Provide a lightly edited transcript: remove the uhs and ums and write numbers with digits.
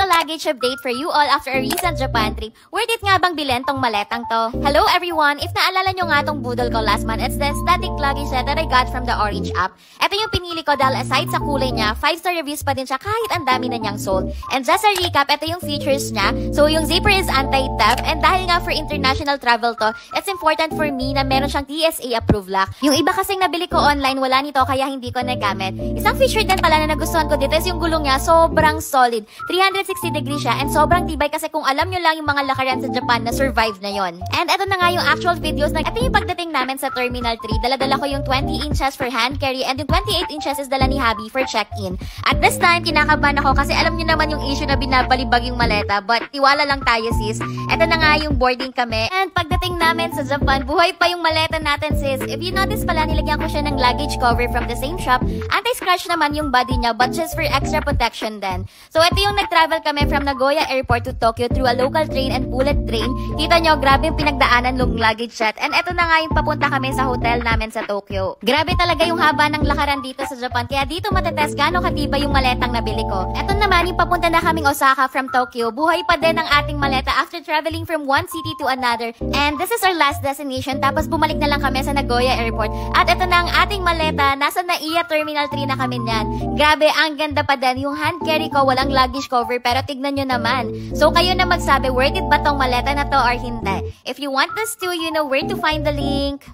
a luggage update for you all after a recent Japan trip. Worth it nga bang bilhin tong maletang to? Hello everyone! If naalala nyo nga tong budol ko last month, it's the aesthetic luggage set that I got from the Orange app. Ito yung pinili ko dahil aside sa kulay niya, 5-star reviews pa din siya kahit ang dami na niyang sold. And just a recap, ito yung features niya. So yung zipper is anti-theft, and dahil nga for international travel to, it's important for me na meron siyang TSA approved lock. Yung iba kasing nabili ko online, wala nito kaya hindi ko nagamit. Isang feature din pala na nagustuhan ko dito is yung gulong niya, sobrang solid. 360 degrees siya and sobrang tibay kasi kung alam nyo lang yung mga lakaran sa Japan na survive na yon. And eto na nga yung actual videos na ito yung pagdating namin sa Terminal 3. Dala-dala ko yung 20 inches for hand carry and yung 28 inches is dala ni Habi for check-in. At this time, kinakabahan ako kasi alam nyo naman yung issue na binabalibag yung maleta, but tiwala lang tayo sis. Eto na nga yung boarding kami. And pagdating namin sa Japan, buhay pa yung maleta natin sis. If you notice pala, nilagyan ko siya ng luggage cover from the same shop. Anti-scratch naman yung body niya but just for extra protection din. So ito yung nag-travel kami from Nagoya Airport to Tokyo through a local train and bullet train. Kita nyo, grabe yung pinagdaanan ng luggage set. And ito na nga yung papunta kami sa hotel namin sa Tokyo. Grabe talaga yung haba ng lakaran dito sa Japan. Kaya dito matetest gaano katibay yung maletang nabili ko. Ito naman yung papunta na kaming Osaka from Tokyo. Buhay pa din ang ating maleta after traveling from one city to another. And this is our last destination. Tapos bumalik na lang kami sa Nagoya Airport. At ito na ang ating maleta. Nasa Naiya Terminal 3 na kami niyan. Grabe, ang ganda pa din. Yung hand carry ko, walang luggage cover. Pero tignan nyo naman. So kayo na magsabi, worth it ba tong maleta na to or hindi? If you want this too, you know where to find the link.